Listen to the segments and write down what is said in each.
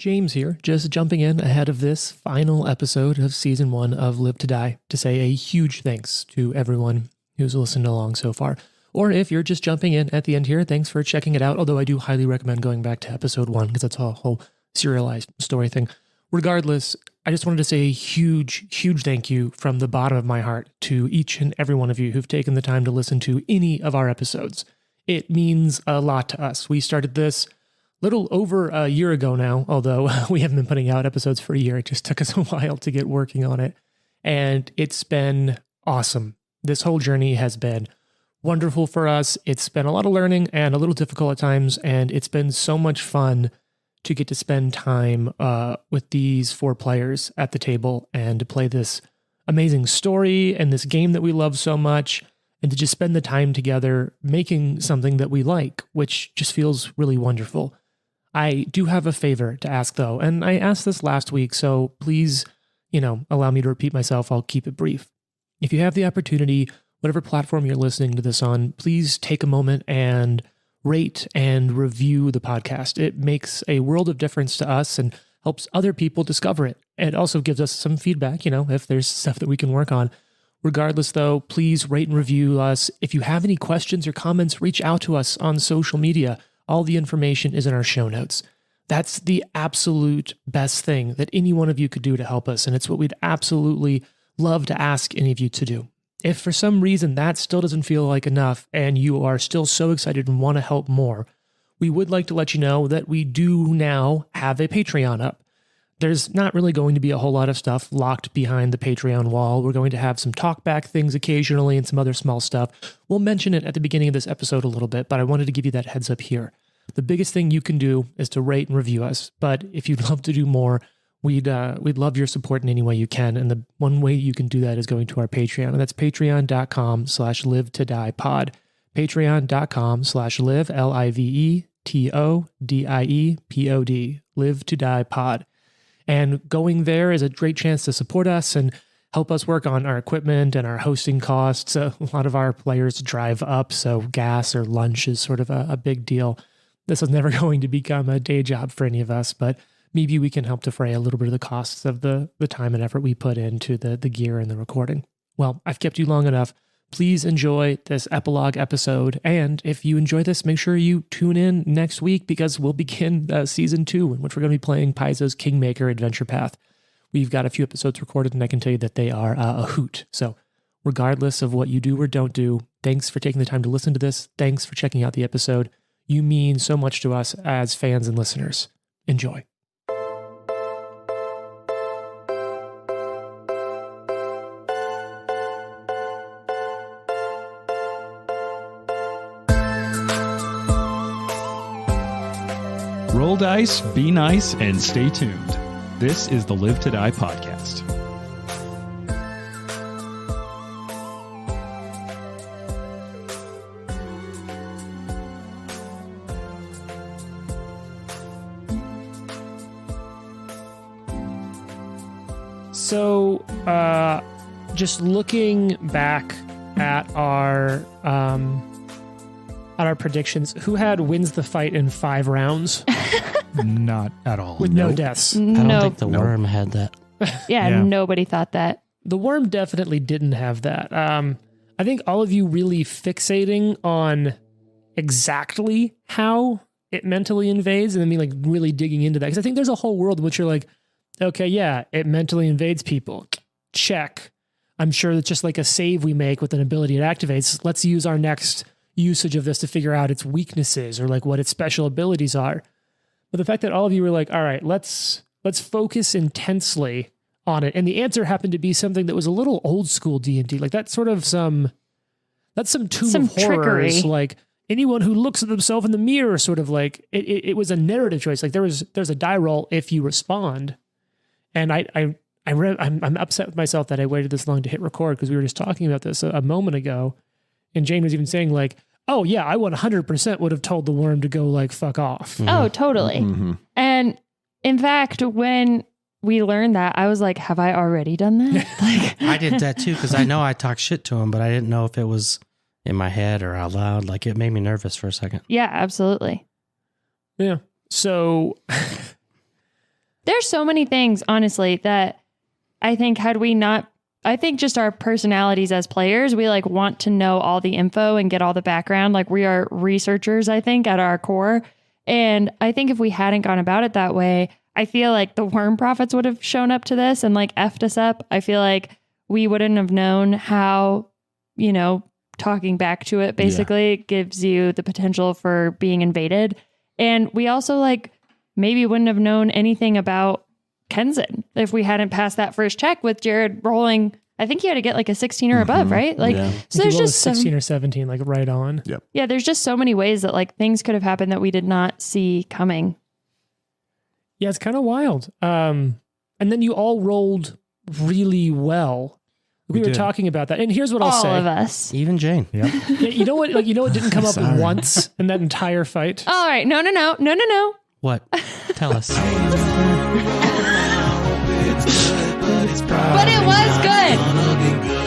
James here, just jumping in ahead of this final episode of Season 1 of Live to Die to say a huge thanks to everyone who's listened along so far. Or if you're just jumping in at the end here, thanks for checking it out, although I do highly recommend going back to Episode 1 because that's a whole serialized story thing. Regardless, I just wanted to say a huge thank you from the bottom of my heart to each and every one of you who've taken the time to listen to any of our episodes. It means a lot to us. We started this little over a year ago now, although we haven't been putting out episodes for a year. It just took us a while to get working on it. And it's been awesome. This whole journey has been wonderful for us. It's been a lot of learning and a little difficult at times. And it's been so much fun to get to spend time with these 4 players at the table and to play this amazing story and this game that we love so much, and to just spend the time together making something that we like, which just feels really wonderful. I do have a favor to ask, though, and I asked this last week, so please, allow me to repeat myself. I'll keep it brief. If you have the opportunity, whatever platform you're listening to this on, please take a moment and rate and review the podcast. It makes a world of difference to us and helps other people discover it. It also gives us some feedback, if there's stuff that we can work on. Regardless, though, please rate and review us. If you have any questions or comments, reach out to us on social media. All the information is in our show notes. That's the absolute best thing that any one of you could do to help us, and it's what we'd absolutely love to ask any of you to do. If for some reason that still doesn't feel like enough and you are still so excited and want to help more, we would like to let you know that we do now have a Patreon up. There's not really going to be a whole lot of stuff locked behind the Patreon wall. We're going to have some talkback things occasionally and some other small stuff. We'll mention it at the beginning of this episode a little bit, but I wanted to give you that heads up here. The biggest thing you can do is to rate and review us, but if you'd love to do more, we'd love your support in any way you can, and the one way you can do that is going to our Patreon, and that's patreon.com/live-to-die-pod. Patreon.com/live, LIVETODIEPOD, Live to Die Pod. And going there is a great chance to support us and help us work on our equipment and our hosting costs. A lot of our players drive up, so gas or lunch is sort of a big deal. This is never going to become a day job for any of us, but maybe we can help defray a little bit of the costs of the time and effort we put into the gear and the recording. Well, I've kept you long enough. Please enjoy this epilogue episode. And if you enjoy this, make sure you tune in next week because we'll begin Season 2, in which we're going to be playing Paizo's Kingmaker Adventure Path. We've got a few episodes recorded, and I can tell you that they are a hoot. So regardless of what you do or don't do, thanks for taking the time to listen to this. Thanks for checking out the episode. You mean so much to us as fans and listeners. Enjoy. Roll dice, be nice, and stay tuned. This is the Live to Die podcast. So, just looking back at our predictions, who had wins the fight in 5 rounds? Not at all. With no deaths. I don't think the worm had that. Yeah, nobody thought that. The worm definitely didn't have that. I think all of you really fixating on exactly how it mentally invades and then like really digging into that. Because I think there's a whole world in which you're like, okay, yeah, it mentally invades people. Check. I'm sure it's just like a save we make with an ability it activates. Let's use our next usage of this to figure out its weaknesses or like what its special abilities are. But the fact that all of you were like, all right, let's focus intensely on it. And the answer happened to be something that was a little old school D&D. Like that's sort of Tomb of Horrors. Like anyone who looks at themselves in the mirror, sort of like it was a narrative choice. Like there's a die roll if you respond. And I'm upset with myself that I waited this long to hit record because we were just talking about this a moment ago. And Jane was even saying like, oh yeah, I 100% would have told the worm to go like fuck off. Mm-hmm. Oh, totally. Mm-hmm. And in fact, when we learned that, I was like, have I already done that? Like, I did that too because I know I talked shit to him, but I didn't know if it was in my head or out loud. Like it made me nervous for a second. Yeah, absolutely. Yeah. So there's so many things, honestly, that I think I think just our personalities as players, we like want to know all the info and get all the background. Like we are researchers, I think, at our core. And I think if we hadn't gone about it that way, I feel like the worm prophets would have shown up to this and like effed us up. I feel like we wouldn't have known how, talking back to it basically gives you the potential for being invaded. And we also like maybe wouldn't have known anything about Kenzen if we hadn't passed that first check with Jared rolling. I think you had to get like a 16 or above, right? Like, so there's just 16 or 17, like right on. Yep. Yeah, there's just so many ways that like things could have happened that we did not see coming. Yeah, it's kind of wild. And then you all rolled really well. We were talking about that. And here's what I'll say. All of us. Even Jane. Yeah, you know what? Like, what didn't come up once in that entire fight? All right. No. What? Tell us. But it was good.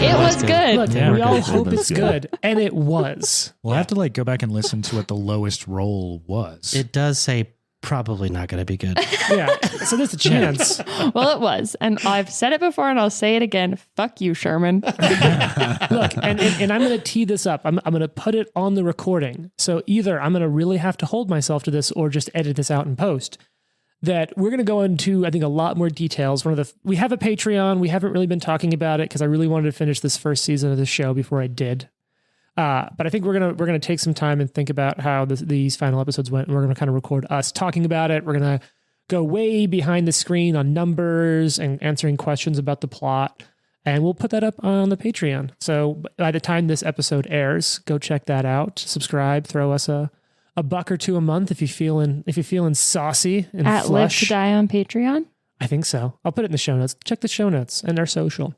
It was good. Look, we all hope it's good. And it was. We'll have to like go back and listen to what the lowest roll was. It does say probably not going to be good. Yeah. So there's a chance. Well, it was. And I've said it before and I'll say it again. Fuck you, Sherman. Look, and I'm going to tee this up. I'm going to put it on the recording. So either I'm going to really have to hold myself to this or just edit this out in post. That we're going to go into, I think, a lot more details. We have a Patreon. We haven't really been talking about it because I really wanted to finish this first season of the show before I did. But I think we're gonna take some time and think about how these final episodes went, and we're gonna kind of record us talking about it. We're gonna go way behind the screen on numbers and answering questions about the plot, and we'll put that up on the Patreon. So by the time this episode airs, go check that out. Subscribe, throw us a $1 or $2 a month if you're feeling saucy and At Live flush. to Die on Patreon. I think so. I'll put it in the show notes. Check the show notes and our social.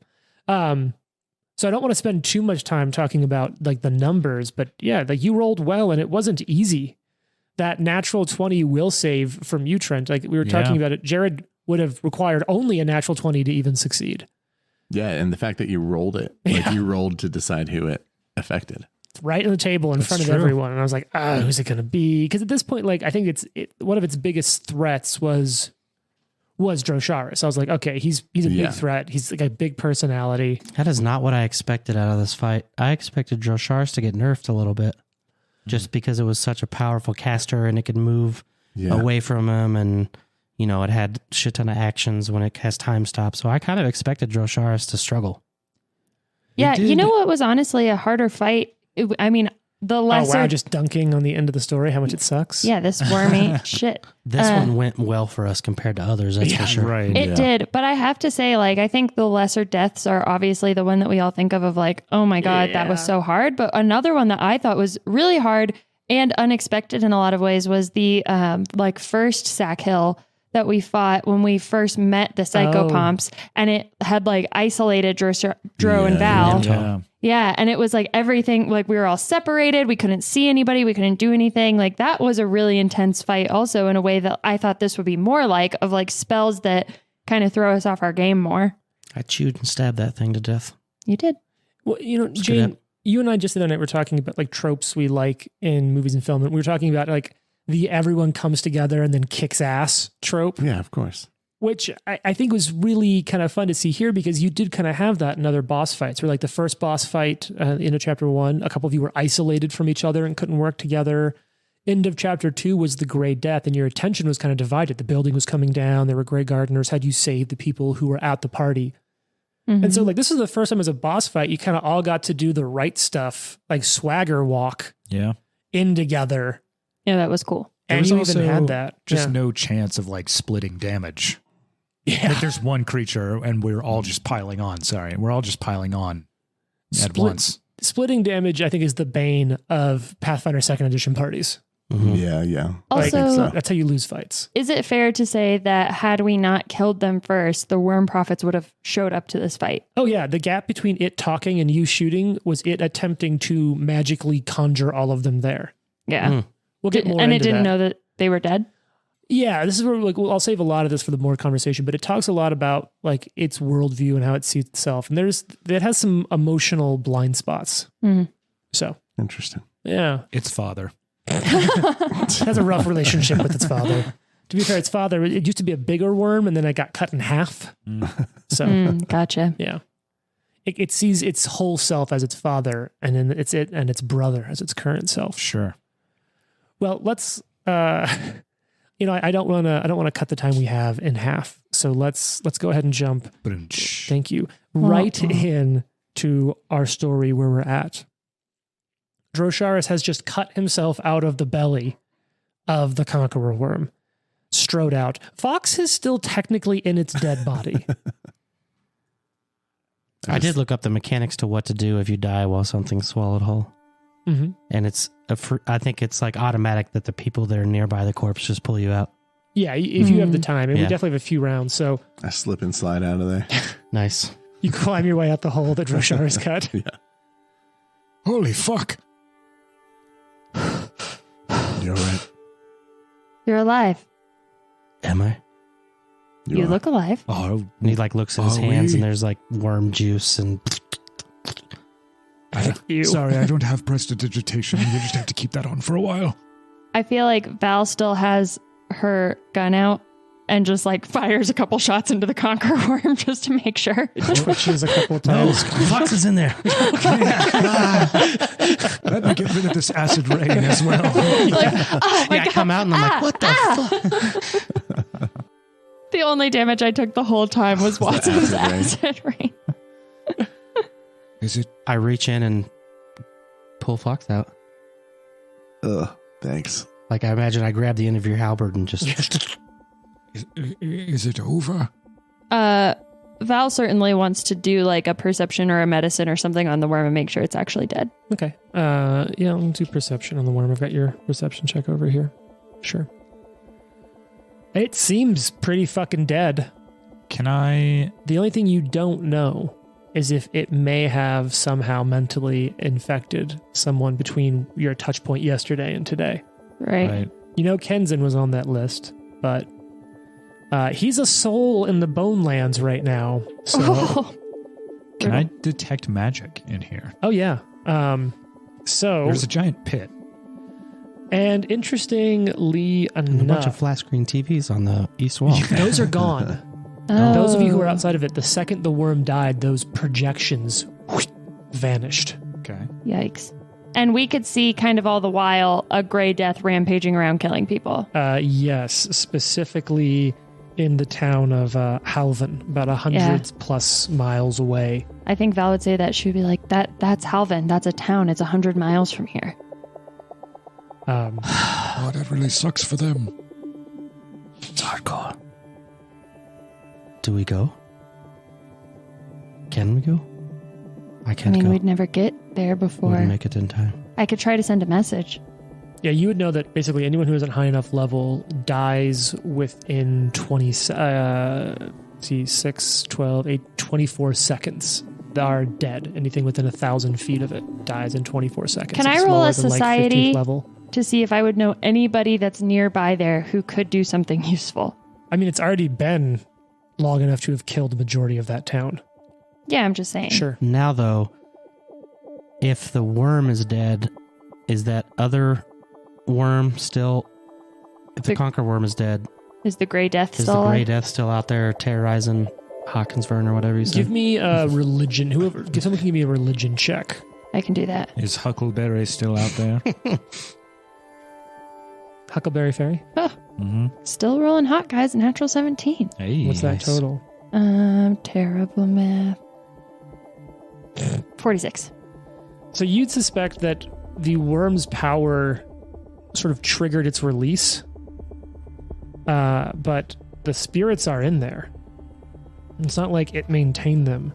So I don't want to spend too much time talking about like the numbers, but yeah, like you rolled well and it wasn't easy. That natural 20 will save from you, Trent. Like we were talking about it. Jared would have required only a natural 20 to even succeed. Yeah. And the fact that you rolled it, like you rolled to decide who it affected. Right on the table in front of everyone. And I was like, who's it going to be? Because at this point, like, I think one of its biggest threats was Drosharis. I was like, okay, he's a big threat. He's like a big personality. That is not what I expected out of this fight. I expected Drosharis to get nerfed a little bit just because it was such a powerful caster and it could move away from him and, it had shit ton of actions when it has time stop. So I kind of expected Drosharis to struggle. Yeah, you know what was honestly a harder fight? The lesser... Oh, wow, just dunking on the end of the story, how much it sucks. Yeah, this wormy shit. This one went well for us compared to others, that's for sure. Right. It did, but I have to say, like, I think the lesser deaths are obviously the one that we all think of like, oh my God, that was so hard. But another one that I thought was really hard and unexpected in a lot of ways was the first Sack Hill that we fought when we first met the Psychopomps, and it had like isolated Dro and Val. Yeah, and it was like everything, like we were all separated. We couldn't see anybody. We couldn't do anything. Like that was a really intense fight also in a way that I thought this would be more like of like spells that kind of throw us off our game more. I chewed and stabbed that thing to death. You did. Well, Jane, you and I just the other night were talking about like tropes we like in movies and film. And we were talking about like the everyone comes together and then kicks ass trope. Yeah, of course. Which I think was really kind of fun to see here because you did kind of have that in other boss fights where like the first boss fight into chapter 1, a couple of you were isolated from each other and couldn't work together. End of chapter 2 was the Grey Death and your attention was kind of divided. The building was coming down. There were Grey Gardeners. Had you saved the people who were at the party? Mm-hmm. And so like this is the first time as a boss fight, you kind of all got to do the right stuff, like swagger walk in together. Yeah, that was cool. And you even had that. Just no chance of like splitting damage. Yeah. Like there's one creature and we're all just piling on. We're all just piling on at once. Splitting damage, I think, is the bane of Pathfinder 2nd Edition parties. Mm-hmm. Yeah. Also, that's how you lose fights. Is it fair to say that had we not killed them first, the worm prophets would have showed up to this fight? Oh yeah, the gap between it talking and you shooting was it attempting to magically conjure all of them there. Yeah. We'll get more and into it didn't that. know that they were dead? Yeah, this is where I'll save a lot of this for the more conversation, but it talks a lot about like its worldview and how it sees itself. And it has some emotional blind spots. Mm-hmm. So interesting. Yeah. Its father. It has a rough relationship with its father. To be fair, its father, it used to be a bigger worm, and then it got cut in half. So, Gotcha. yeah. It sees its whole self as its father, and then it's it and its brother as its current self. Sure. Well, let's, I don't want to cut the time we have in half. So let's go ahead and jump. Thank you. Right in to our story where we're at. Drosharis has just cut himself out of the belly of the conqueror worm, strode out. Fox is still technically in its dead body. I did look up the mechanics to what to do if you die while something's swallowed whole. Mm-hmm. And it's I think it's like automatic that the people that are nearby the corpse just pull you out. Yeah, if you have the time. And we definitely have a few rounds, so... I slip and slide out of there. Nice. You climb your way out the hole that Drosharis cut. Yeah. Holy fuck. You're right. You're alive. Am I? You are. look alive. Oh, And he like looks at his Are hands we? and there's like worm juice and... sorry, I don't have prestidigitation. You just have to keep that on for a while. I feel like Val still has her gun out and just like fires a couple shots into the conqueror worm just to make sure. Twitches a couple times. Fox is in there. Let me get rid of this acid rain as well. I come out and I'm like, what the fuck? The only damage I took the whole time was Watson's acid rain. Is it? I reach in and pull Fox out. Ugh, thanks. Like I imagine I grab the end of your halberd and just... Is it over? Val certainly wants to do like a perception or a medicine or something on the worm and make sure it's actually dead. Okay. Yeah, I'll do perception on the worm. I've got your perception check over here. Sure. It seems pretty fucking dead. Can I... The only thing you don't know is if it may have somehow mentally infected someone between your touch point yesterday and today. Right. You know, Kenzin was on that list, but he's a soul in the bone lands right now. So, Can I detect magic in here? oh yeah. So There's a giant pit. and interestingly And a bunch enough, of flat screen TVs on the east wall. those are gone. Those of you who are outside of it, the second the worm died, those projections vanished. Okay. Yikes. And we could see kind of all the while a gray death rampaging around killing people. Yes, specifically in the town of Halvin, about 100 plus miles away. I think Val would say that. She would be like, that's Halvin. That's a town. It's 100 miles from here. Oh, that really sucks for them. It's hardcore. Do we go? Can we go? I can't go. we'd never get there before. Wouldn't make it in time. I could try to send a message. Yeah, you would know that basically anyone who isn't high enough level dies within 24 seconds. They are dead. Anything within 1,000 feet of it dies in 24 seconds. Can It's I roll smaller a than, like, society 15th level. to see if I would know anybody that's nearby there who could do something useful? I mean, it's already been long enough to have killed the majority of that town. Yeah, I'm just saying. Sure. Now, though, if the worm is dead, is that other worm still... If the conquer worm is dead, Is the gray death is still the gray alive? death still out there terrorizing Hawkinsburn or whatever you said? Give me a religion. Someone can give me a religion check. I can do that. Is Huckleberry still out there? Huckleberry Fairy. Mm-hmm. Still rolling hot, guys. Natural 17. Hey, What's that total? Terrible math. 46. So you'd suspect that the worm's power sort of triggered its release, but the spirits are in there. It's not like it maintained them.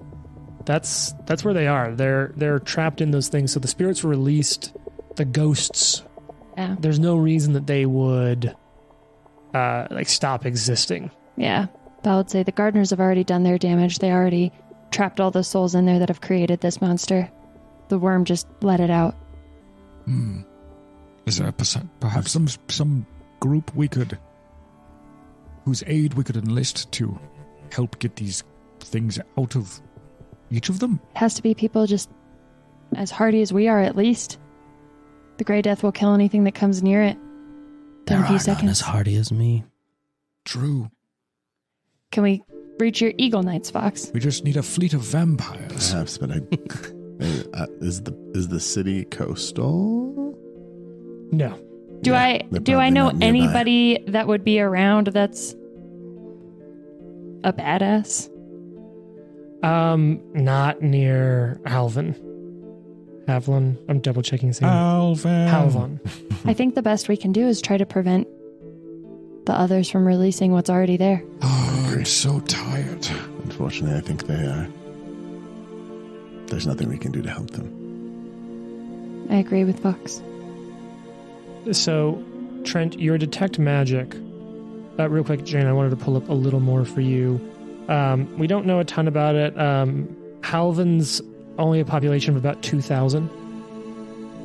That's where they are. They're trapped in those things. So the spirits were released. The ghosts. Yeah. There's no reason that they would stop existing. Yeah. I would say the gardeners have already done their damage. They already trapped all the souls in there that have created this monster. The worm just let it out. Is there perhaps some group whose aid we could enlist to help get these things out of each of them? It has to be people just as hardy as we are, at least. The Grey Death will kill anything that comes near it. There in a few are none seconds. as hardy as me. True. Can we reach your Eagle Knights, Fox? We just need a fleet of vampires. Perhaps, but is the city coastal? No. Do I know anybody that would be around that's a badass? Not near Halvan. I'm double checking. Halvan. I think the best we can do is try to prevent the others from releasing what's already there. Oh, I'm so tired. Unfortunately, I think they are. There's nothing we can do to help them. I agree with Fox. So, Trent, your detect magic. Real quick, Jane, I wanted to pull up a little more for you. We don't know a ton about it. Halvan's only a population of about 2,000.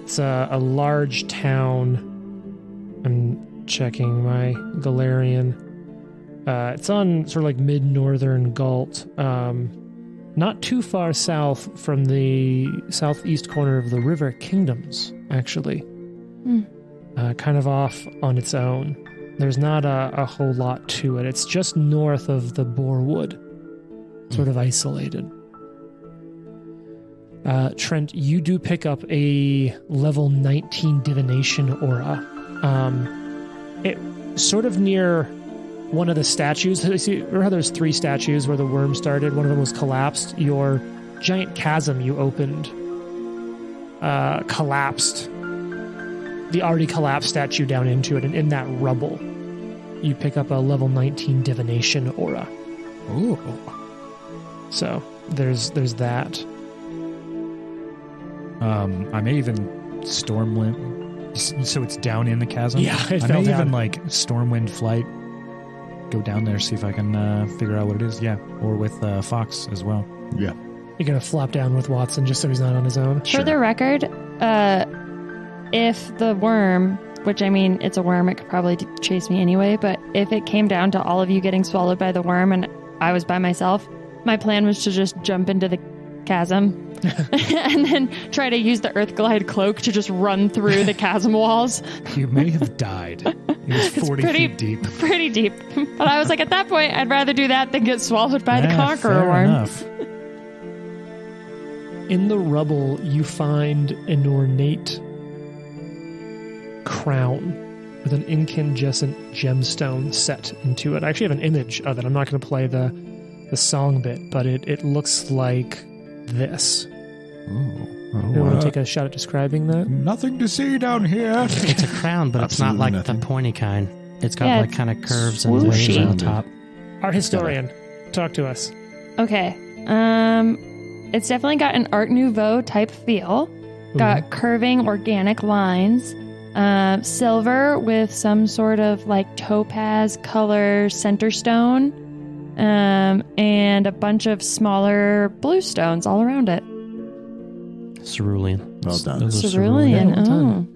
It's a large town. I'm checking my Galarian. It's on sort of like mid-northern Galt. Not too far south from the southeast corner of the River Kingdoms, actually. Kind of off on its own. There's not a whole lot to it. It's just north of the Borewood, sort of isolated. Trent, you do pick up a level 19 divination aura. It sort of near one of the statues. See, remember how there's 3 statues where the worm started? One of them was collapsed. Your giant chasm you opened collapsed. The already collapsed statue down into it, and in that rubble, you pick up a level 19 divination aura. Ooh. So there's that. I may even Stormwind. So it's down in the chasm? Yeah, it I fell may down. even like Stormwind flight. Go down there, see if I can figure out what it is. Yeah, or with Fox as well. Yeah. You're going to flop down with Watson just so he's not on his own? For the record, if the worm, which I mean, it's a worm, it could probably chase me anyway, but if it came down to all of you getting swallowed by the worm and I was by myself, my plan was to just jump into the chasm and then try to use the Earthglide cloak to just run through the chasm walls. You may have died. It was 40 feet deep. Pretty deep. But I was like, at that point, I'd rather do that than get swallowed by the Conqueror fair worm. enough. In the rubble, you find an ornate crown with an incandescent gemstone set into it. I actually have an image of it. I'm not going to play the song bit, but it looks like this. You want to take a shot at describing that? Nothing to see down here. It's a crown, but it's not Absolutely like nothing. the pointy kind. It's got Yeah, like kind of curves and swooshy. waves on the top. Our historian, talk to us. Okay. It's definitely got an Art Nouveau type feel. Got curving organic lines. Silver with some sort of like topaz color center stone. And a bunch of smaller blue stones all around it. Cerulean. Well done. Those are Cerulean. well done.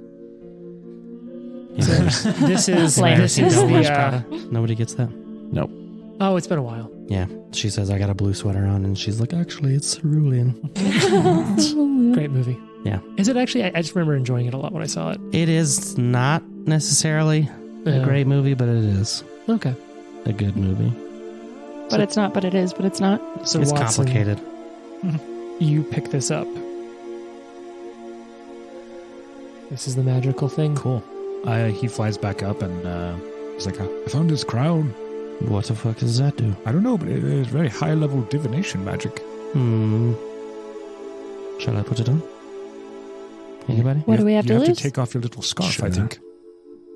Yeah, there's- This is Like, this is Don't watch the. Prada. Nobody gets that. Nope. Oh, it's been a while. Yeah. She says, I got a blue sweater on, and she's like, actually, it's cerulean. Great movie. Yeah. Is it actually? I just remember enjoying it a lot when I saw it. It is not necessarily a Yeah. great movie, but it is Okay. a good movie. But it's not, but it is, but it's not. So It's Watson, complicated. you pick this up. This is the magical thing. Cool. He flies back up and It's like, I found this crown. What the fuck does that do? I don't know, but it is very high level divination magic. Shall I put it on? Anybody? What do we have to You lose? have to take off your little scarf, I Sure. think.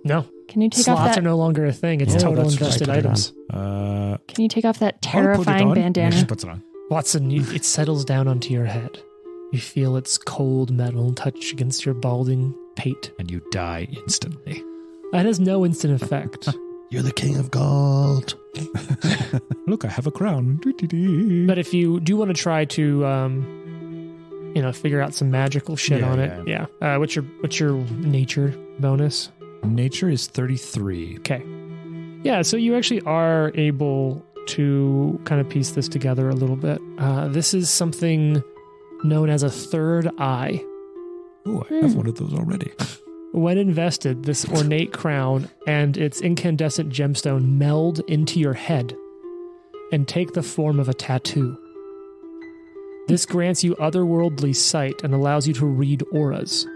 No, Can you take off slots that? are no longer a thing. It's Yeah, total that's right. invested Put it on. items. Can you take off that I'll put it terrifying on. bandana? She puts it on. Watson, it settles down onto your head. You feel its cold metal touch against your balding pate. and you die instantly. That has no instant effect. You're the king of gold. Look, I have a crown. Doo-doo-doo. But if you do want to try to, figure out some magical shit Yeah, on it, yeah. What's your nature bonus? Nature is 33. Okay. Yeah, so you actually are able to kind of piece this together a little bit. This is something known as a third eye. Oh, I have one of those already. When invested, this ornate crown and its incandescent gemstone meld into your head and take the form of a tattoo. This grants you otherworldly sight and allows you to read auras.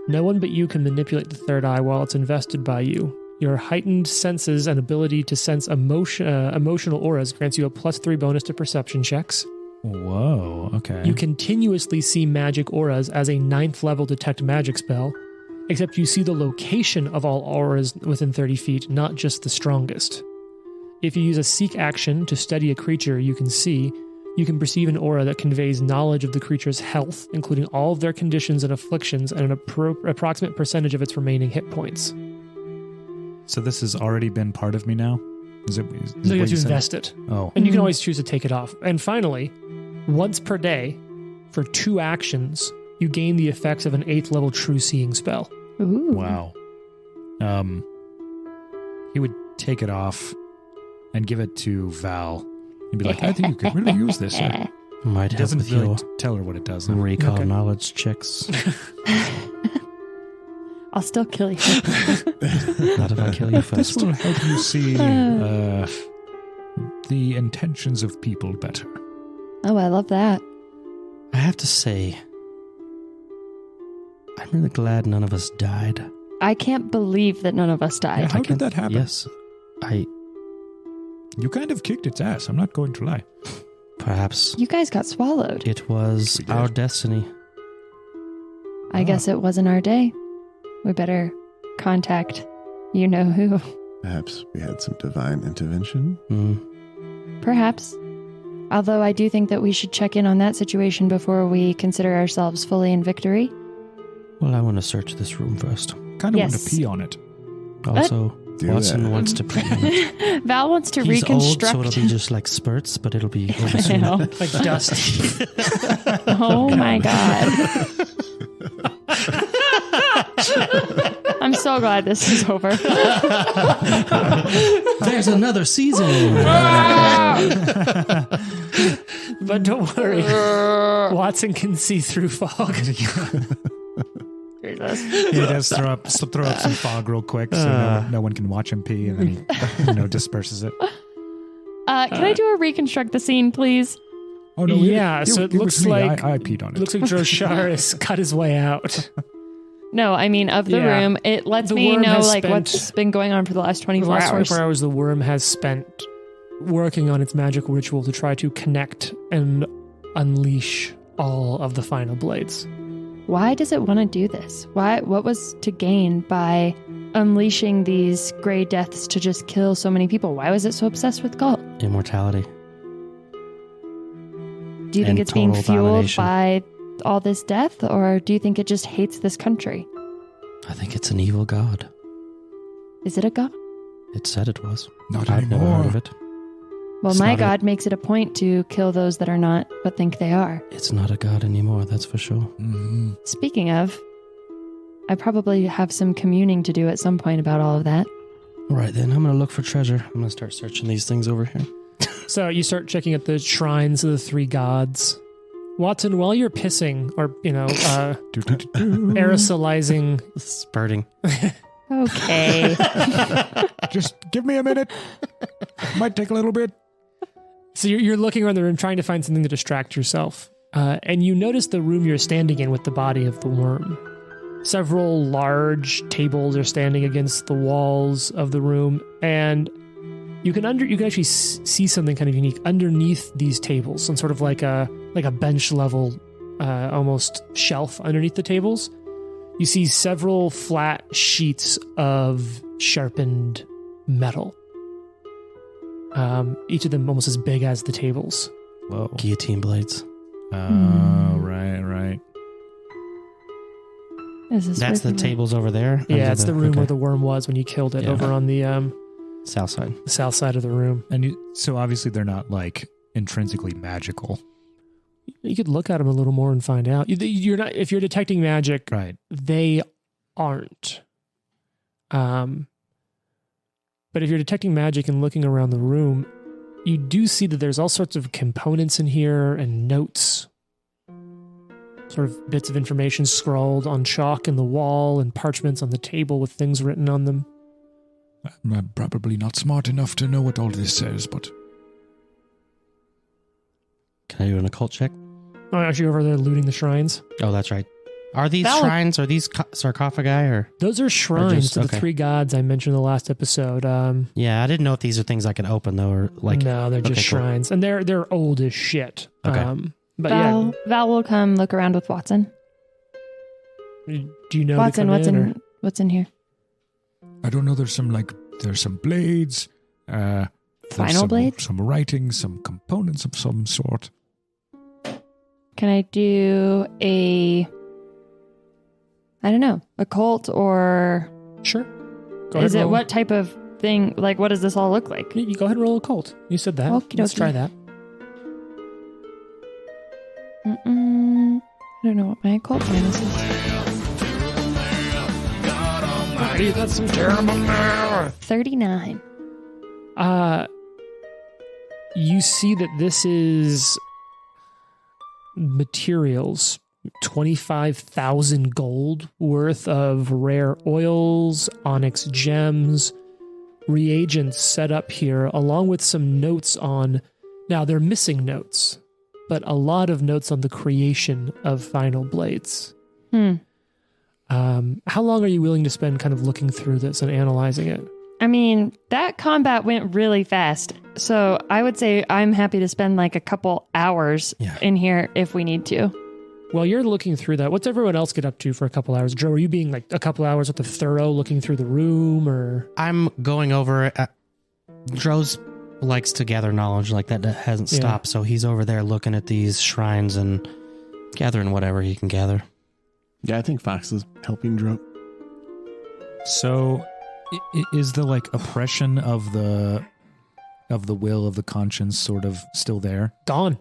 No one but you can manipulate the third eye while it's invested by you. Your heightened senses and ability to sense emotional auras grants you a +3 bonus to perception checks. Whoa, okay. You continuously see magic auras as a 9th level detect magic spell, except you see the location of all auras within 30 feet, not just the strongest. If you use a seek action to study a creature you can see, you can perceive an aura that conveys knowledge of the creature's health, including all of their conditions and afflictions, and an approximate percentage of its remaining hit points. So this has already been part of me now? Is So what you have to said? invest it. Oh. And you can always choose to take it off. And finally, once per day, for 2 actions, you gain the effects of an 8th level true seeing spell. Ooh. Wow. He would take it off and give it to Val and be like, I think you could really use this. Sir. Might He help doesn't with really your tell her what it does. though. recall Okay. knowledge checks. I'll still kill you. Not if I kill you This first. will help you see the intentions of people better. Oh, I love that. I have to say, I'm really glad none of us died. I can't believe that none of us Yeah, died. how did that happen? Yes. You kind of kicked its ass. I'm not going to lie. Perhaps You guys got swallowed. it was We did. our destiny. I guess it wasn't our day. We better contact you know who. Perhaps we had some divine intervention. Perhaps. Although I do think that we should check in on that situation before we consider ourselves fully in victory. Well, I want to search this room first. Kind of want Yes. to pee on it. Also, Do Watson that. wants to pee on it. Val wants to He's reconstruct. old, so it'll be just like spurts, but it'll be over I soon. know. Like dust. Oh my god. I'm so glad this is over. There's another season. But don't worry. Watson can see through fog. He does throw up some fog real quick so no one can watch him pee, and then he disperses it. Can I do a reconstruct the scene, please? Oh no! Yeah, so it looks was me. like- I peed on it. Looks like Droshar has cut his way out. No, I mean of the Yeah. room. It lets The me worm know has like spent- what's been going on for the last For 24 the last hours. 24 hours, the worm has spent working on its magical ritual to try to connect and unleash all of the final blades. Why does it want to do this? What was to gain by unleashing these gray deaths to just kill so many people? Why was it so obsessed with Galt? Immortality. Do you think And it's being total fueled domination. by all this death, or do you think it just hates this country? I think it's an evil god. Is it a god? It said it was. Not I've never anymore. heard of it. Well, It's my not god makes it a point to kill those that are not, but think they are. It's not a god anymore, that's for sure. Mhm. Speaking of, I probably have some communing to do at some point about all of that. All right, then I'm going to look for treasure. I'm going to start searching these things over here. So you start checking at the shrines of the 3 gods. Watson, while you're pissing or, aerosolizing, Spurting. Okay. Just give me a minute. Might take a little bit. so you're looking around the room trying to find something to distract yourself. And you notice the room you're standing in with the body of the worm. Several large tables are standing against the walls of the room, and you can actually see something kind of unique underneath these tables, some sort of like a bench level, almost shelf underneath the tables. You see several flat sheets of sharpened metal. Each of them almost as big as the tables. Whoa. Guillotine blades. Oh, right. Is this That's the working? tables over there? Yeah, Under it's the room okay. where the worm was when you killed it, Yeah. over on the South side. south side of the room. And so obviously they're not like intrinsically magical. You could look at them a little more and find out. You're not, if you're detecting magic, Right. they aren't. But if you're detecting magic and looking around the room, you do see that there's all sorts of components in here and notes. sort of bits of information scrawled on chalk in the wall and parchments on the table with things written on them. I'm probably not smart enough to know what all this says, but... Can I do an occult check? Oh, actually over there looting the shrines. Oh, that's right. Are these Val- shrines, are these sarcophagi or? Those are shrines just- to the okay. 3 gods I mentioned in the last episode. Yeah, I didn't know if these are things I can open though, or like. No, they're just Okay, cool. shrines. And they're old as shit. Okay. But yeah, Val will come look around with Watson. do you know Watson, to come or- what's in here? I don't know, there's some blades. There's Final blades? Some writing, some components of some sort. Can I do a cult or Sure. Go ahead is it roll. what type of thing? Like, what does this all look like? You go ahead and roll a cult. You said that. Okie Let's dokie. try that. I don't know what my occult minus is. That's some terrible math. 39. You see that this is materials, 25,000 gold worth of rare oils, onyx gems, reagents set up here, along with some notes on. Now, they're missing notes, but a lot of notes on the creation of final blades. How long are you willing to spend kind of looking through this and analyzing it? I mean, that combat went really fast. So I would say I'm happy to spend like a couple hours in here if we need to. While you're looking through that, what's everyone else get up to for a couple hours? Joe, are you being like a couple hours with the thorough looking through the room or? I'm going over it. Droz likes to gather knowledge like that hasn't Yeah. stopped. So he's over there looking at these shrines and gathering whatever he can gather. Yeah, I think Fox is helping Droke. So, is the oppression of the will of the conscience sort of still there? Gone.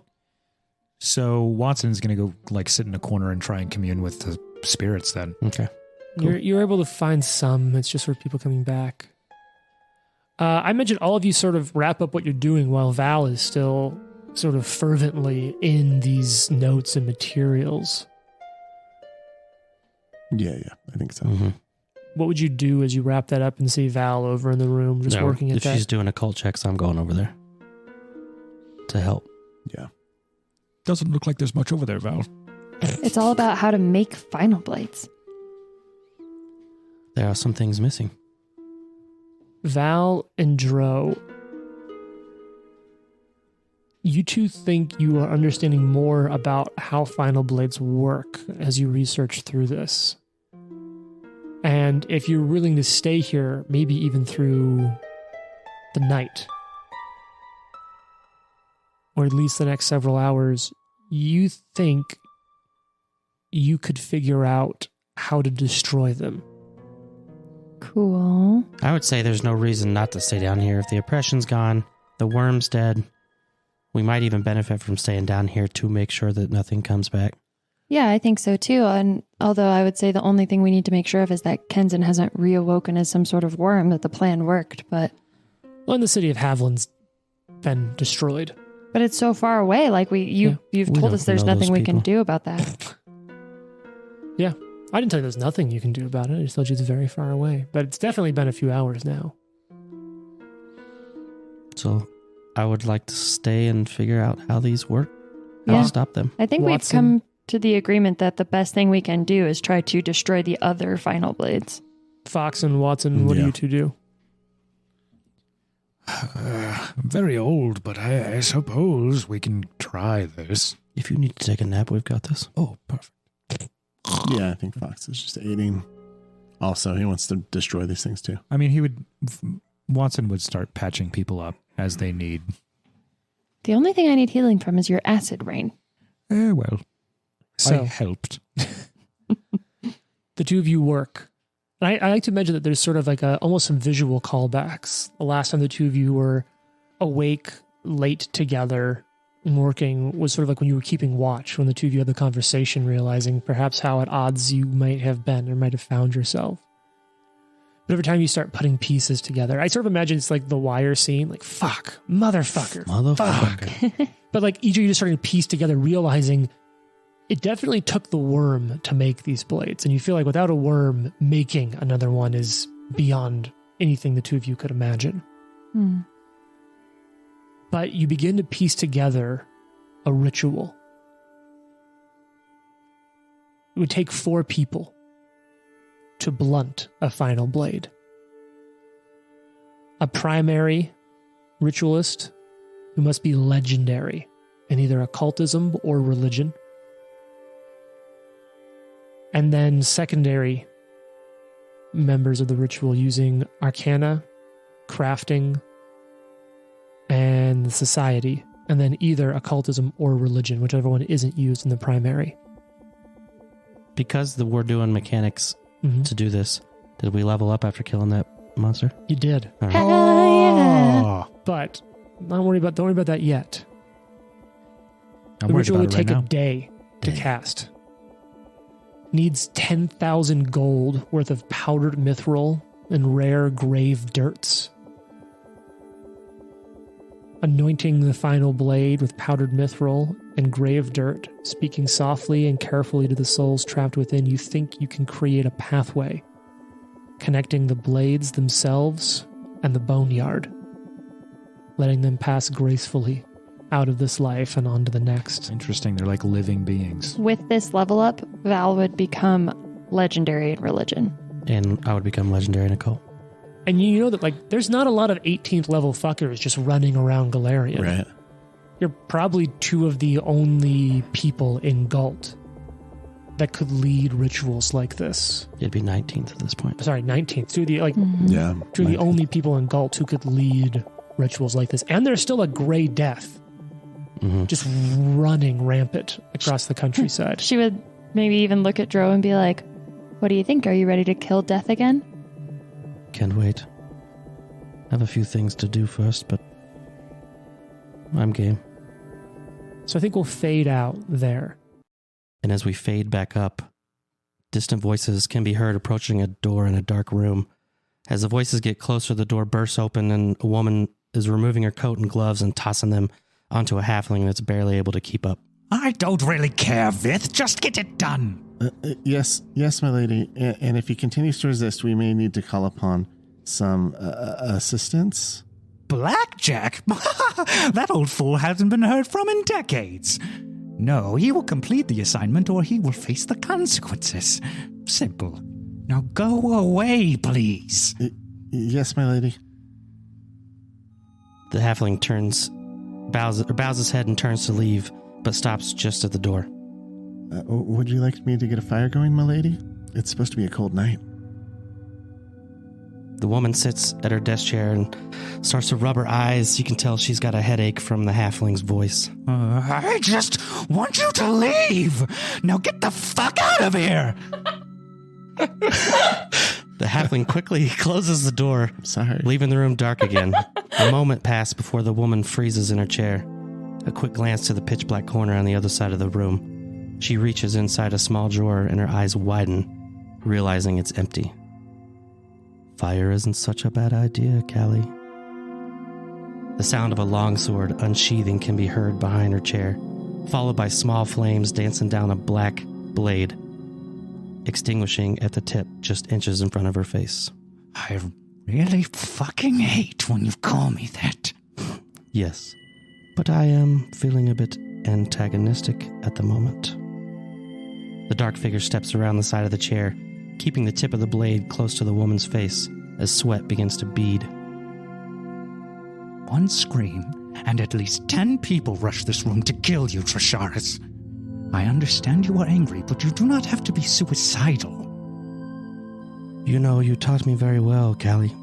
So Watson's going to go sit in a corner and try and commune with the spirits then. Okay. Cool. You're able to find some. It's just sort of people coming back. I mentioned all of you sort of wrap up what you're doing while Val is still sort of fervently in these notes and materials. Yeah, I think so. Mm-hmm. What would you do as you wrap that up and see Val over in the room just working at if that? she's doing occult checks, I'm going over there to help. Yeah. Doesn't look like there's much over there, Val. It's all about how to make final blades. There are some things missing. Val and Dro, you two think you are understanding more about how final blades work as you research through this. And if you're willing to stay here, maybe even through the night, or at least the next several hours, you think you could figure out how to destroy them. Cool. I would say there's no reason not to stay down here. If the oppression's gone, the worm's dead, we might even benefit from staying down here to make sure that nothing comes back. Yeah, I think so too. And although I would say the only thing we need to make sure of is that Kenzen hasn't reawoken as some sort of worm, that the plan worked, but Well, and the city of Haviland's been destroyed. it's so far away. Like you've We told don't us there's know nothing those we can people. do about that. Yeah. I didn't tell you there's nothing you can do about it. I just told you it's very far away. But it's definitely been a few hours now. So I would like to stay and figure out how these work, how Yeah. to stop them. I think we've Watson. come to the agreement that the best thing we can do is try to destroy the other final blades. Fox and Watson, what do Yeah. you two do? I'm very old, but I suppose we can try this. If you need to take a nap, we've got this. Oh, perfect. Yeah, I think Fox is just aiding. Also, he wants to destroy these things too. I mean, Watson would start patching people up as they need. The only thing I need healing from is your acid rain. Well, So I helped. the two of you work. And I like to mention that there's sort of like almost some visual callbacks. The last time the two of you were awake late together and working was sort of like when you were keeping watch, when the two of you had the conversation, realizing perhaps how at odds you might have been or might have found yourself. But every time you start putting pieces together, I sort of imagine it's like the Wire scene, like, fuck, motherfucker. Motherfucker. But like each of you just starting to piece together, realizing it definitely took the worm to make these blades. And you feel like without a worm, making another one is beyond anything the two of you could imagine. But you begin to piece together a ritual. It would take 4 people to blunt a final blade. A primary ritualist who must be legendary in either occultism or religion. And then secondary members of the ritual using arcana, crafting, and the society. And then either occultism or religion, whichever one isn't used in the primary. Because we're doing mechanics to do this, did we level up after killing that monster? You did. All right. Oh, But don't worry about that yet. I'm The worried ritual about would it right take a now. day to cast. Needs 10,000 gold worth of powdered mithril and rare grave dirts. Anointing the final blade with powdered mithril and grave dirt, speaking softly and carefully to the souls trapped within, you think you can create a pathway connecting the blades themselves and the boneyard, letting them pass gracefully out of this life and onto the next. Interesting. They're like living beings. With this level up, Val would become legendary in religion. And I would become legendary in occult. And you know that, like, there's not a lot of 18th level fuckers just running around Galarian. Right. You're probably 2 of the only people in Galt that could lead rituals like this. It'd be 19th at this point. Sorry, 19th. 2 of the, like, Yeah. 2 of the only people in Galt who could lead rituals like this. And there's still a gray death just running rampant across the countryside. She would maybe even look at Dro and be like, what do you think? Are you ready to kill death again? Can't wait. I have a few things to do first, but I'm game. So I think we'll fade out there. And as we fade back up, distant voices can be heard approaching a door in a dark room. As the voices get closer, the door bursts open and a woman is removing her coat and gloves and tossing them onto a halfling that's barely able to keep up. I don't really care, Vith. Just get it done. Yes, my lady. And if he continues to resist, we may need to call upon some assistance. Blackjack? That old fool hasn't been heard from in decades. No, he will complete the assignment or he will face the consequences. Simple. Now go away, please. Yes, my lady. The halfling bows his head and turns to leave, but stops just at the door. Would you like me to get a fire going, my lady? It's supposed to be a cold night. The woman sits at her desk chair and starts to rub her eyes. You can tell she's got a headache from the halfling's voice. I just want you to leave. Now get the fuck out of here. The halfling quickly closes the door, Sorry. leaving the room dark again. A moment passes before the woman freezes in her chair. A quick glance to the pitch black corner on the other side of the room. She reaches inside a small drawer and her eyes widen, realizing it's empty. Fire isn't such a bad idea, Callie. The sound of a longsword unsheathing can be heard behind her chair, followed by small flames dancing down a black blade, extinguishing at the tip just inches in front of her face. I really fucking hate when you call me that. Yes, but I am feeling a bit antagonistic at the moment. The dark figure steps around the side of the chair, keeping the tip of the blade close to the woman's face as sweat begins to bead. One scream, and at least 10 people rush this room to kill you, Trisharis. I understand you are angry, but you do not have to be suicidal. You know, you taught me very well, Callie.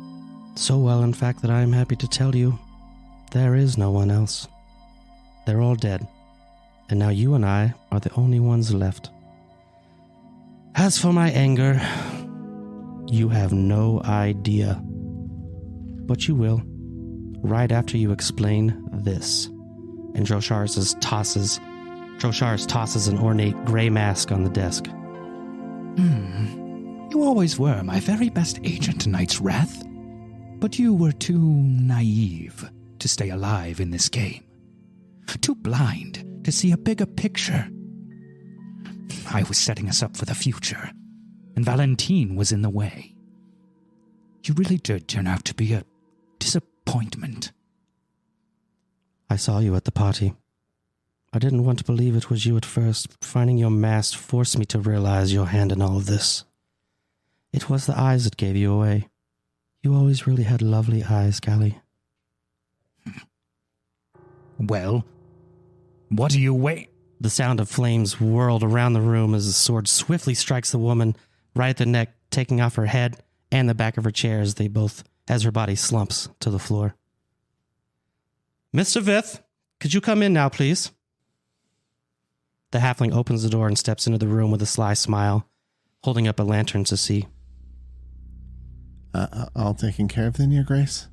So well, in fact, that I am happy to tell you there is no one else. They're all dead, and now you and I are the only ones left. As for my anger, you have no idea. But you will, right after you explain this. And Drosharis tosses an ornate gray mask on the desk. You always were my very best agent, Knight's Wrath. But you were too naive to stay alive in this game. Too blind to see a bigger picture. I was setting us up for the future, and Valentine was in the way. You really did turn out to be a disappointment. I saw you at the party. I didn't want to believe it was you at first, but finding your mask forced me to realize your hand in all of this. It was the eyes that gave you away. You always really had lovely eyes, Callie. Well, what do you wait? The sound of flames whirled around the room as the sword swiftly strikes the woman right at the neck, taking off her head and the back of her chair as her body slumps to the floor. Mr. Vith, could you come in now, please? The halfling opens the door and steps into the room with a sly smile, holding up a lantern to see. All taken care of then, Your Grace?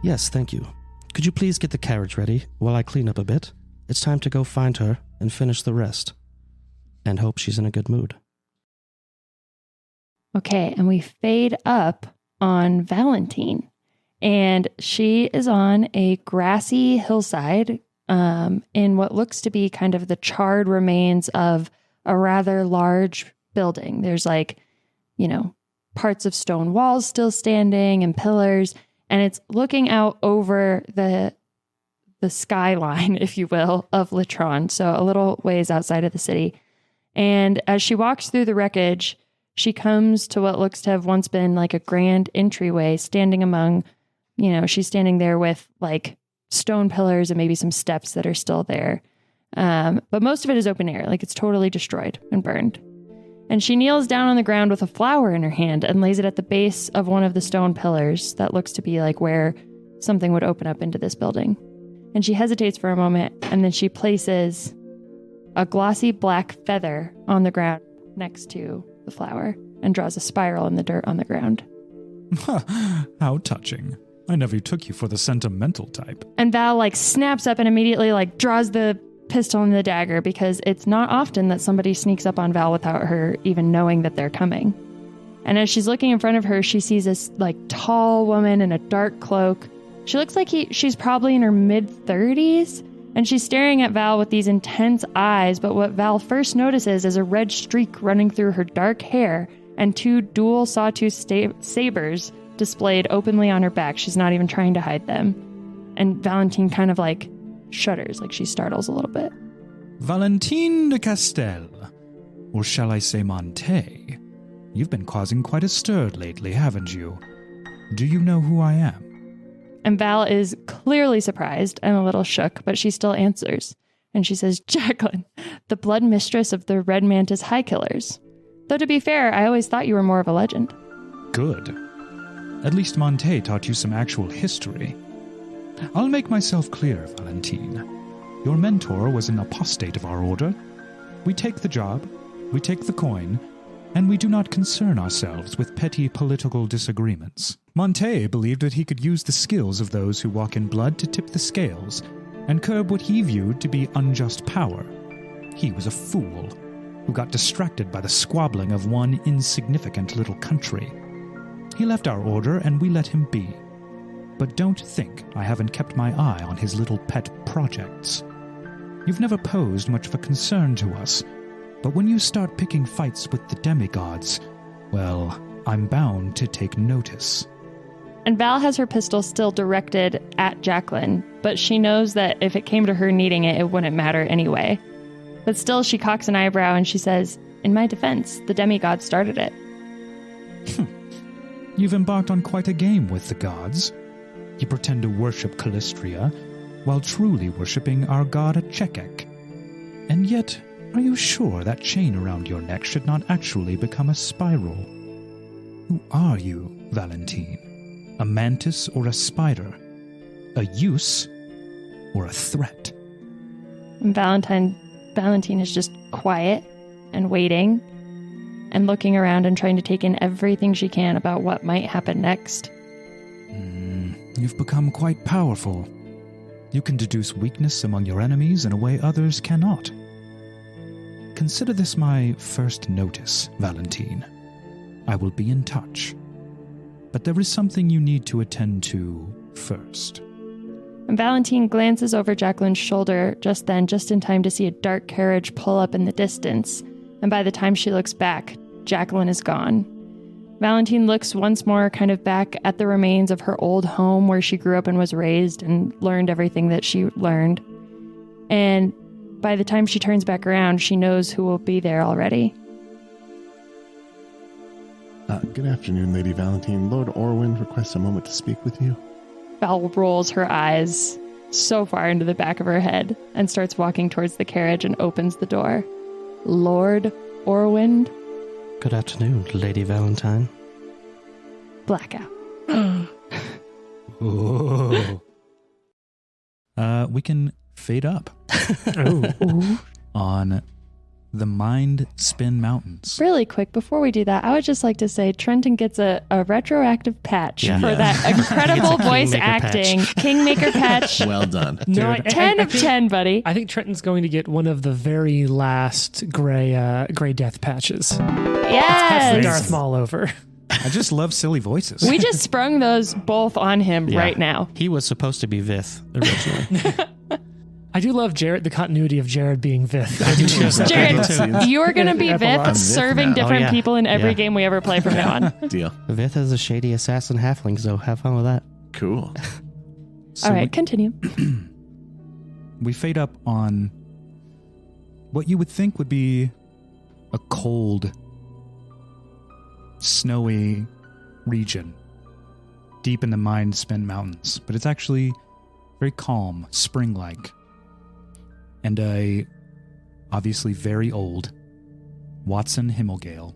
Yes, thank you. Could you please get the carriage ready while I clean up a bit? It's time to go find her and finish the rest. And hope she's in a good mood. Okay, and we fade up on Valentine. And she is on a grassy hillside in what looks to be kind of the charred remains of a rather large building. There's parts of stone walls still standing and pillars, and it's looking out over the skyline, if you will, of Litron, so a little ways outside of the city. And as she walks through the wreckage, she comes to what looks to have once been like a grand entryway, standing among, she's standing there with like stone pillars and maybe some steps that are still there. But most of it is open air, like it's totally destroyed and burned. And she kneels down on the ground with a flower in her hand and lays it at the base of one of the stone pillars that looks to be like where something would open up into this building. And she hesitates for a moment, and then she places a glossy black feather on the ground next to the flower and draws a spiral in the dirt on the ground. How touching. I never took you for the sentimental type. And Val snaps up and immediately draws the pistol and the dagger, because it's not often that somebody sneaks up on Val without her even knowing that they're coming. And as she's looking in front of her, she sees this tall woman in a dark cloak. She looks like she's probably in her mid-30s, and she's staring at Val with these intense eyes, but what Val first notices is a red streak running through her dark hair and 2 dual sawtooth sabers displayed openly on her back. She's not even trying to hide them. And Valentine kind of shudders, she startles a little bit. Valentine de Castel, or shall I say Monte? You've been causing quite a stir lately, haven't you? Do you know who I am? And Val is clearly surprised and a little shook, but she still answers. And she says, Jacqueline, the blood mistress of the Red Mantis High Killers. Though to be fair, I always thought you were more of a legend. Good. At least Monte taught you some actual history. I'll make myself clear, Valentine. Your mentor was an apostate of our order. We take the job, we take the coin, and we do not concern ourselves with petty political disagreements. Monte believed that he could use the skills of those who walk in blood to tip the scales and curb what he viewed to be unjust power. He was a fool who got distracted by the squabbling of one insignificant little country. He left our order and we let him be. But don't think I haven't kept my eye on his little pet projects. You've never posed much of a concern to us, but when you start picking fights with the demigods, well, I'm bound to take notice. And Val has her pistol still directed at Jacqueline, but she knows that if it came to her needing it, it wouldn't matter anyway. But still, she cocks an eyebrow and she says, in my defense, the demigods started it. You've embarked on quite a game with the gods. You pretend to worship Callistria, while truly worshipping our god Chekek. And yet, are you sure that chain around your neck should not actually become a spiral? Who are you, Valentine? A mantis or a spider? A use or a threat? And Valentine is just quiet and waiting and looking around and trying to take in everything she can about what might happen next. You've become quite powerful. You can deduce weakness among your enemies in a way others cannot. Consider this my first notice, Valentine. I will be in touch. But there is something you need to attend to first. And Valentine glances over Jacqueline's shoulder just then, just in time to see a dark carriage pull up in the distance. and by the time she looks back, Jacqueline is gone. Valentine looks once more kind of back at the remains of her old home where she grew up and was raised and learned everything that she learned. And by the time she turns back around, she knows who will be there already. Good afternoon, Lady Valentine. Lord Orwin requests a moment to speak with you. Val rolls her eyes so far into the back of her head and starts walking towards the carriage and opens the door. Lord Orwin. Good afternoon, Lady Valentine. Blackout. Whoa. We can fade up on the Mind Spin Mountains. Really quick, before we do that, I would just like to say Trenton gets a retroactive patch for that incredible voice acting. Kingmaker patch. Well done. No, 10 of 10, buddy. I think Trenton's going to get one of the very last gray death patches. That's the Yes. Darth Maul over. I just love silly voices. We just sprung those both on him right now. He was supposed to be Vith originally. I do love Jared, the continuity of Jared being Vith. I do choose that. Jared, you're going to be Epilogue. Vith serving now. different Oh, yeah. people in every Yeah. game we ever play from now on. Deal. Vith is a shady assassin halfling, so have fun with that. Cool. So All right, continue. we fade up on what you would think would be a cold, snowy region deep in the Mind Spin Mountains, but it's actually very calm, spring-like. And a obviously very old Watson Himmelgale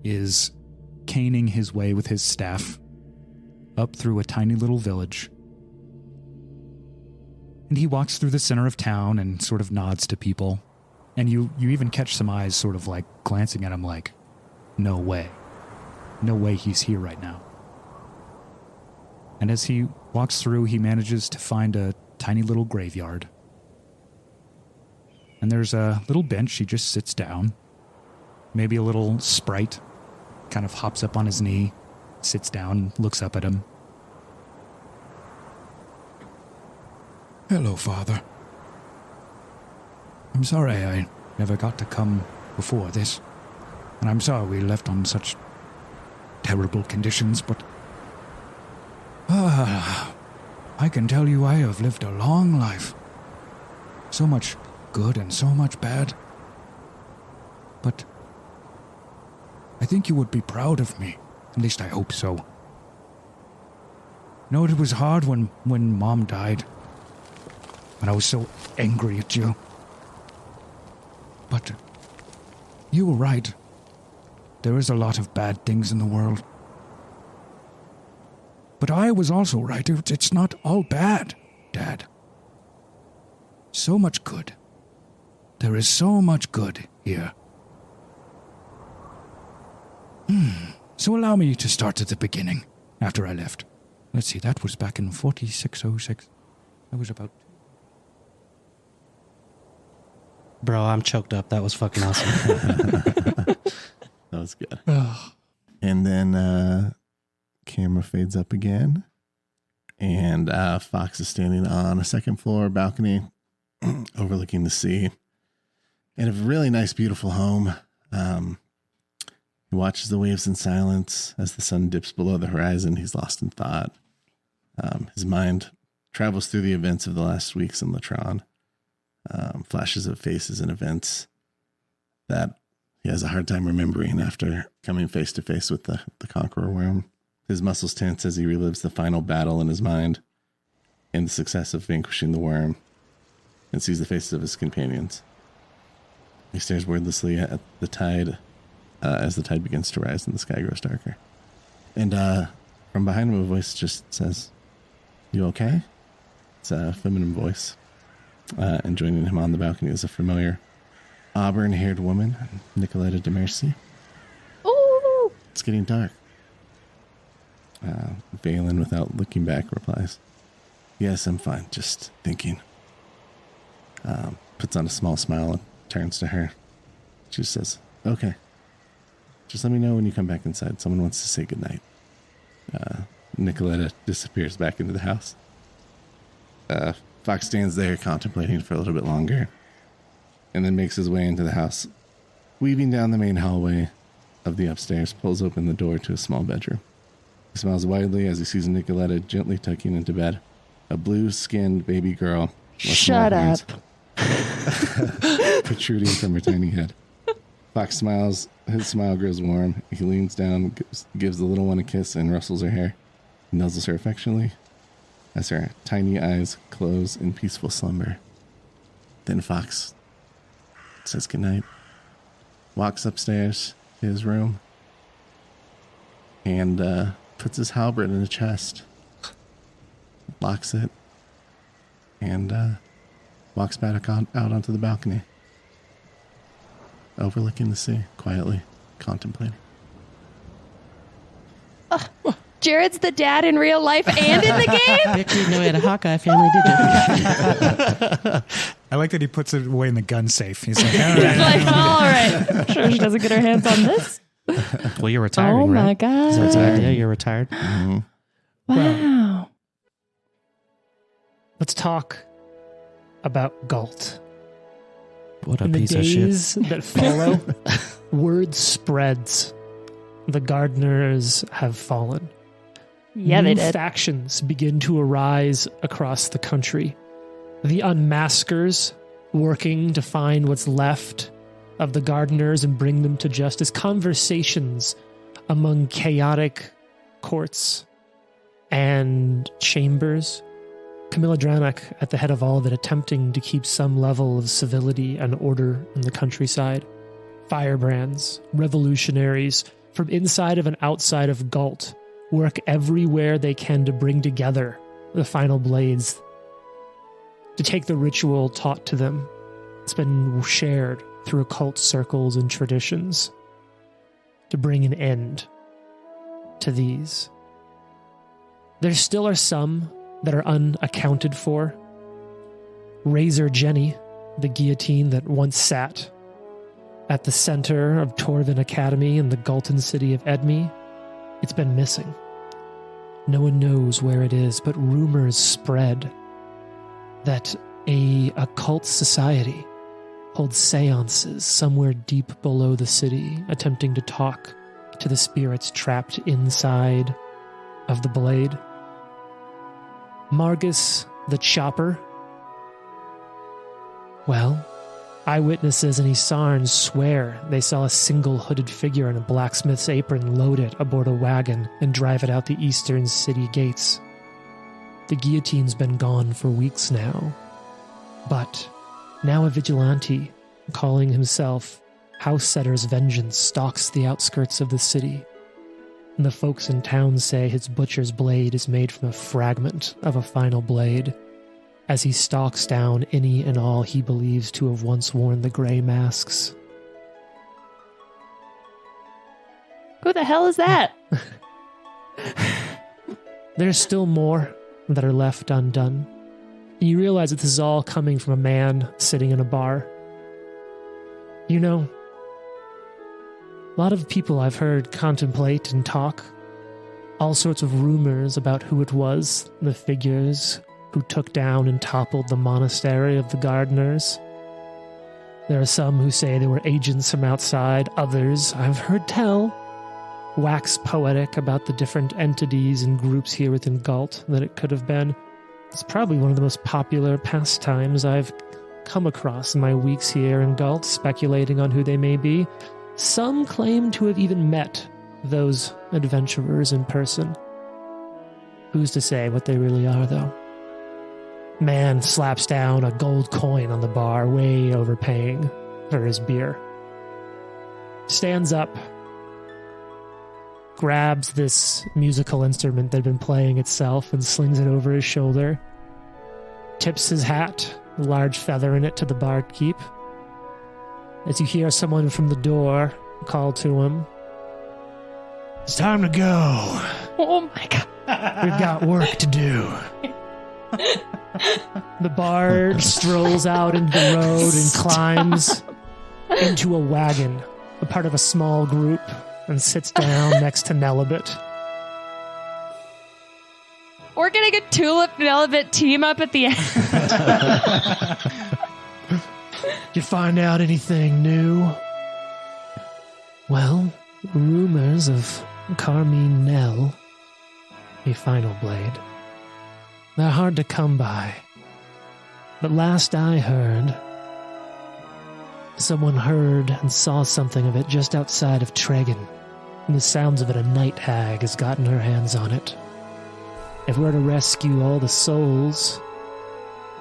is caning his way with his staff up through a tiny little village. And he walks through the center of town and sort of nods to people. And you even catch some eyes sort of like glancing at him like, no way. No way he's here right now. And as he walks through, he manages to find a tiny little graveyard. And there's a little bench. He just sits down. Maybe a little sprite kind of hops up on his knee, sits down, looks up at him. Hello, Father. I'm sorry I never got to come before this. And I'm sorry we left on such terrible conditions, but I can tell you I have lived a long life. So much good and so much bad. But I think you would be proud of me. At least I hope so. No, it was hard when Mom died. And I was so angry at you. But you were right. There is a lot of bad things in the world. But I was also right. It's not all bad, Dad. So much good. There is so much good here. So allow me to start at the beginning, after I left. Let's see, that was back in 4606. I was about... Bro, I'm choked up. That was fucking awesome. That was good. And then camera fades up again. And Fox is standing on a second floor balcony overlooking the sea. In a really nice, beautiful home. He watches the waves in silence as the sun dips below the horizon. He's lost in thought. His mind travels through the events of the last weeks in Latron. Flashes of faces and events that he has a hard time remembering after coming face to face with the Conqueror Worm. His muscles tense as he relives the final battle in his mind and the success of vanquishing the worm and sees the faces of his companions. He stares wordlessly at the tide as the tide begins to rise and the sky grows darker. And from behind him, a voice just says, "You okay?" It's a feminine voice. And joining him on the balcony is a familiar auburn-haired woman, Nicoletta de Mercy. Ooh. It's getting dark. Valen, without looking back, replies, "Yes, I'm fine, just thinking." Puts on a small smile and turns to her. She says, "Okay. Just let me know when you come back inside. Someone wants to say goodnight." Nicoletta disappears back into the house. Fox stands there contemplating for a little bit longer and then makes his way into the house weaving down the main hallway of the upstairs, pulls open the door to a small bedroom. He smiles widely as he sees Nicoletta gently tucking into bed, a blue-skinned baby girl. Shut up. Protruding from her tiny head. Fox smiles. His smile grows warm. He leans down, gives the little one a kiss, and rustles her hair. He nuzzles her affectionately as her tiny eyes close in peaceful slumber. Then Fox says goodnight, walks upstairs to his room, and puts his halberd in a chest, locks it, and walks back out onto the balcony, overlooking the sea, quietly contemplating. Jared's the dad in real life and in the game? Vic didn't know he had a Hawkeye family, did you? I like that he puts it away in the gun safe. He's like, He's like, all right. Sure she doesn't get her hands on this? Well, you're retiring, Oh my right? God. So it's an idea. You're retired. Mm-hmm. Wow. Let's talk about Galt. What a In the piece of shit. days that follow, word spreads. The gardeners have fallen. Yeah, New they did. factions begin to arise across the country. The unmaskers working to find what's left of the gardeners and bring them to justice. Conversations among chaotic courts and chambers. Camilla Dranak at the head of all of it, attempting to keep some level of civility and order in the countryside. Firebrands, revolutionaries from inside of and outside of Galt work everywhere they can to bring together the final blades, to take the ritual taught to them. It's been shared through occult circles and traditions to bring an end to these. There still are some that are unaccounted for. Razor Jenny, the guillotine that once sat at the center of Torvin Academy in the Galton city of Edme, it's been missing. No one knows where it is, but rumors spread that a occult society holds seances somewhere deep below the city, attempting to talk to the spirits trapped inside of the blade. Margus the Chopper. Well, eyewitnesses in Isarn swear they saw a single hooded figure in a blacksmith's apron load it aboard a wagon and drive it out the eastern city gates. The guillotine's been gone for weeks now, but now a vigilante calling himself House Setter's Vengeance stalks the outskirts of the city. And the folks in town say his butcher's blade is made from a fragment of a final blade, as he stalks down any and all he believes to have once worn the gray masks. Who the hell is that? There's still more that are left undone. And you realize that this is all coming from a man sitting in a bar. You know, a lot of people I've heard contemplate and talk. All sorts of rumors about who it was, the figures who took down and toppled the monastery of the gardeners. There are some who say they were agents from outside. Others, I've heard tell, wax poetic about the different entities and groups here within Galt that it could have been. It's probably one of the most popular pastimes I've come across in my weeks here in Galt, speculating on who they may be. Some claim to have even met those adventurers in person. Who's to say what they really are, though? Man slaps down a gold coin on the bar, way overpaying for his beer. Stands up, grabs this musical instrument that had been playing itself and slings it over his shoulder. Tips his hat, a large feather in it, to the barkeep. As you hear someone from the door call to him, "It's time to go. Oh my God. We've got work to do." The bard strolls out into the road and climbs into a wagon, a part of a small group, and sits down next to Nelibet. We're getting a Tulip Nelibet team up at the end. Did you find out anything new? Well, rumors of Carmine Nell, a final blade, they're hard to come by. But last I heard, someone heard and saw something of it just outside of Tregan. And the sounds of it, a night hag has gotten her hands on it. If we're to rescue all the souls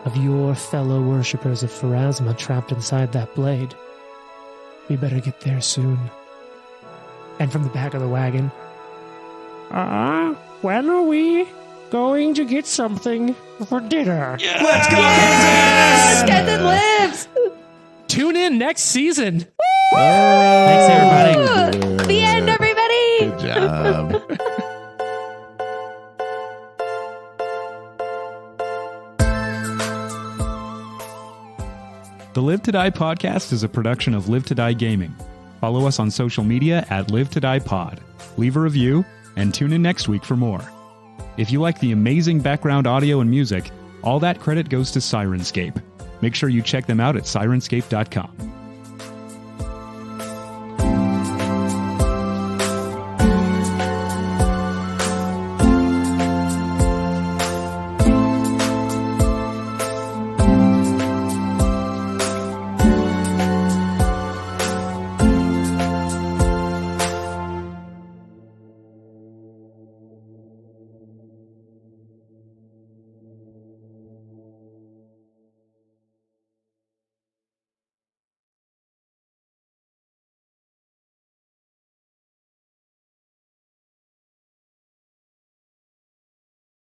of your fellow worshippers of Pharasma trapped inside that blade, we better get there soon. And from the back of the wagon, when are we going to get something for dinner? Yeah. Let's go, Yes! Kenton lives! Tune in next season. Thanks, everybody. The end, everybody! Good job. The Live to Die podcast is a production of Live to Die Gaming. Follow us on social media at Live to Die Pod. Leave a review and tune in next week for more. If you like the amazing background audio and music, all that credit goes to Syrinscape. Make sure you check them out at Syrinscape.com.